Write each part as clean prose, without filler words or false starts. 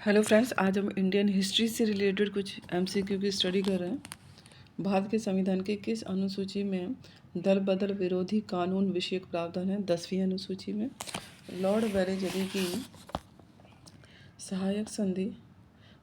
Hello friends, आज हम Indian history से रिलेटेड कुछ एमसीक्यू की स्टडी कर रहे हैं। भारत के संविधान के किस अनुसूची में दल बदल विरोधी कानून विषयक प्रावधान है? 10वीं अनुसूची में। लॉर्ड वेलेस्ली की सहायक संधि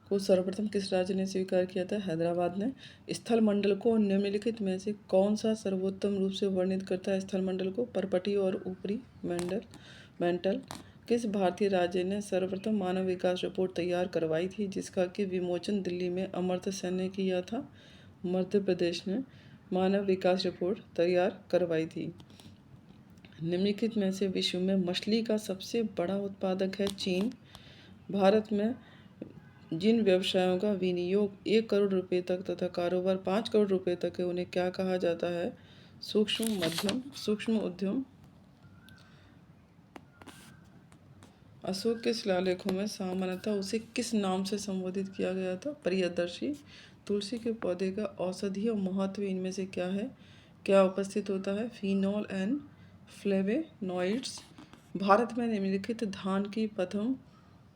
को सर्वप्रथम किस राज्य ने स्वीकार किया था? हैदराबाद ने। स्थल मंडल को निम्नलिखित में से कौन सा सर्वोत्तम रूप से वर्णित करता है? स्थल मंडल को परपटी और ऊपरी मेंटल। किस भारतीय राज्य ने सर्वप्रथम मानव विकास रिपोर्ट तैयार करवाई थी, जिसका कि विमोचन दिल्ली में अमर्त्य सेन ने किया था? मध्य प्रदेश ने मानव विकास रिपोर्ट तैयार करवाई थी। निम्नलिखित में से विश्व में मछली का सबसे बड़ा उत्पादक है? चीन। भारत में जिन व्यवसायों का विनियोग 1 करोड़ रुपए तक तथा कारोबार 5 करोड़ रुपए तक है, उन्हें क्या कहा जाता है? सूक्ष्म उद्यम। अशोक के शिलालेखों में सामान्यतः उसे किस नाम से संबोधित किया गया था? प्रियदर्शी। तुलसी के पौधे का औषधीय महत्व इनमें से क्या है? क्या उपस्थित होता है? Phenol and flavonoids. भारत में निम्नलिखित धान की प्रथम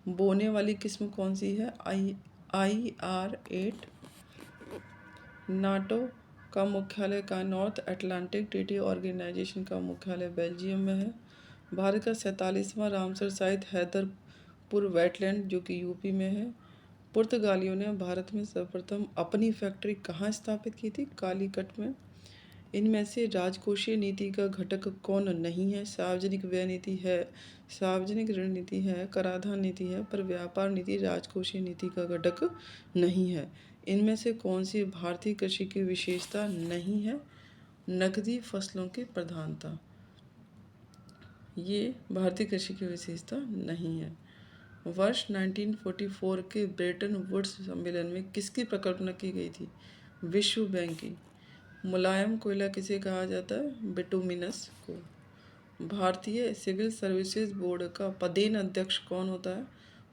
बोने वाली किस्म कौन सी है? IR8। नाटो का मुख्यालय का नॉर्थ अटलांटिक ट्रीटी ऑर्गेनाइजेशन का मुख्यालय बेल्जियम में है। भारत का 47वां रामसर साइट हैदरपुर वेटलैंड जो कि यूपी में है। पुर्तगालियों ने भारत में सर्वप्रथम अपनी फैक्ट्री कहाँ स्थापित की थी? कालीकट में। इनमें से राजकोषीय नीति का घटक कौन नहीं है? सार्वजनिक व्यय नीति है, सार्वजनिक ऋण नीति है, कराधान नीति है, पर व्यापार नीति राजकोषीय नीति का घटक नहीं है। इनमें से कौन सी भारतीय कृषि की विशेषता नहीं है? नकदी फसलों की प्रधानता, ये भारतीय कृषि की विशेषता नहीं है। वर्ष 1944 के ब्रेटन वुड्स सम्मेलन में किसकी प्रकल्पना की गई थी? विश्व बैंक की। मुलायम कोयला किसे कहा जाता है? बिटुमिनस को। भारतीय सिविल सर्विसेज बोर्ड का पदेन अध्यक्ष कौन होता है?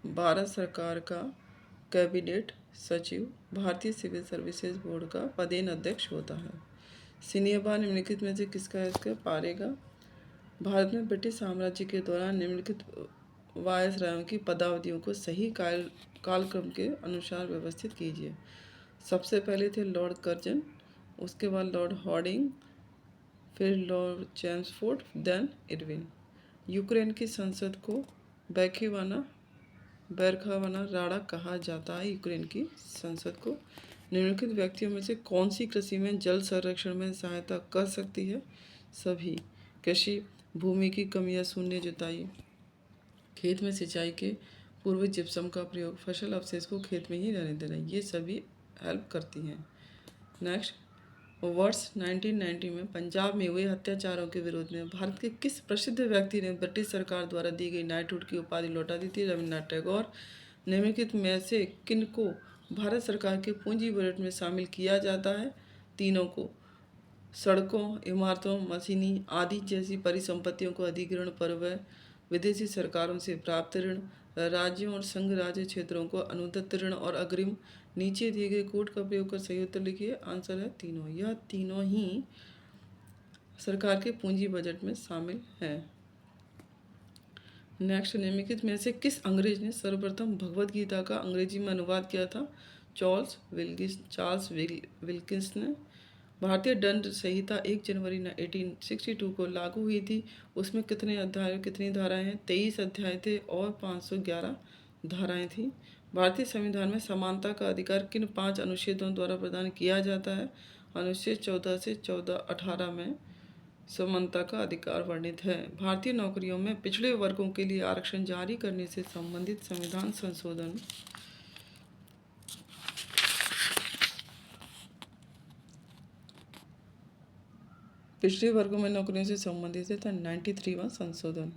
भारत सरकार का कैबिनेट सचिव भारतीय सिविल सर्विसेज बोर्ड का पदेन अध्यक्ष होता है। सिनेबा निम्नलिखित में से किसका है? इसका पारेगा। भारत में ब्रिटिश साम्राज्य के दौरान निम्नलिखित वायसरायों की पदावधियों को सही कालक्रम के अनुसार व्यवस्थित कीजिए। सबसे पहले थे लॉर्ड कर्जन, उसके बाद लॉर्ड हॉर्डिंग, फिर Lord Chelmsford, then Irwin. Ukraine की संसद को बैरखावाना राडा कहा जाता है। यूक्रेन की संसद को। निम्नलिखित व्यक्तियों में से कौन सी कृषि में जल संरक्षण में सहायता कर सकती है? सभी। कृषि भूमि की कमी या शून्य जुताई, खेत में सिंचाई के पूर्व जिप्सम का प्रयोग, फसल अवशेष को खेत में ही रहने देना, ये सभी हेल्प करती हैं। नेक्स्ट, वर्ष 1990 में पंजाब में हुए अत्याचारों के विरोध में भारत के किस प्रसिद्ध व्यक्ति ने ब्रिटिश सरकार द्वारा दी गई नाइटहुड की उपाधि लौटा दी थी? रविन्द्रनाथ टैगोर। निम्नलिखित में से किन को भारत सरकार के पूंजी बजट में शामिल किया जाता है? तीनों को। सड़कों, इमारतों, मशीनी आदि जैसी परिसंपत्तियों को अधिग्रहण पर व विदेशी सरकारों से प्राप्त ऋण, राज्यों और संघ राज्य क्षेत्रों को अनुदत्त ऋण और अग्रिम। नीचे दिए गए कोड का प्रयोग कर सही उत्तर लिखिए। आंसर है तीनों। यह तीनों ही सरकार के पूंजी बजट में शामिल हैं। नेक्स्ट, निम्नलिखित में से किस अंग्रेज ने सर्वप्रथम भगवद गीता का अंग्रेजी में अनुवाद किया था? चार्ल्स विल्किंस ने। भारतीय दंड संहिता 1 जनवरी 1862 को लागू हुई थी। उसमें कितने अध्याय, कितनी धाराएं हैं? 23 अध्याय थे और 511 धाराएं थी। भारतीय संविधान में समानता का अधिकार किन 5 अनुच्छेदों द्वारा प्रदान किया जाता है? अनुच्छेद 14 से 18 में समानता का अधिकार वर्णित है। भारतीय नौकरियों में पिछड़े वर्गों के लिए आरक्षण जारी करने से संबंधित संविधान संशोधन पिछड़े वर्गों में नौकरियों से संबंधित है 93वां संशोधन।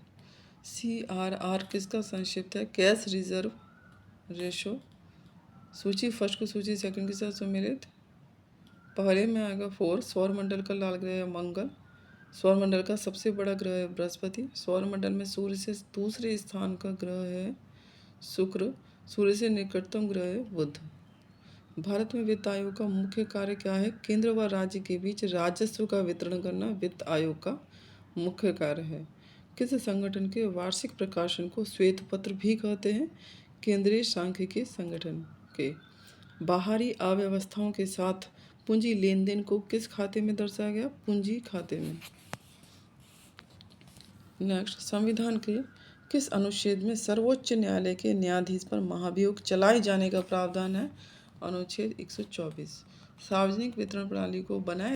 CRR किसका संक्षिप्त है? Cash reserve ratio. सूची फर्स्ट को सूची सेकंड के साथ सम्मिलित। पहले में आएगा 4, सौरमंडल का लाल ग्रह है मंगल। सौरमंडल का सबसे बड़ा ग्रह है बृहस्पति। सौरमंडल में सूर्य से दूसरे स्थान का ग्रह है शुक्र। सूर्य से निकटतम ग्रह है बुध। भारत में वित्त आयोग का मुख्य कार्य क्या है? केंद्र व राज्य के बीच राजस्व का वितरण करना वित्त आयोग का मुख्य कार्य है। किस संगठन के वार्षिक प्रकाशन को श्वेत पत्र भी कहते हैं? केंद्रीय सांख्यिकी संगठन के। बाहरी अव्यवस्थाओं के साथ पूंजी लेन देन को किस खाते में दर्शाया गया? पूंजी खाते में। नेक्स्ट, संविधान के किस अनुच्छेद में सर्वोच्च न्यायालय के न्यायाधीश पर महाभियोग चलाए जाने का प्रावधान है? अनुच्छेद 124। सार्वजनिक वितरण प्रणाली को बनाए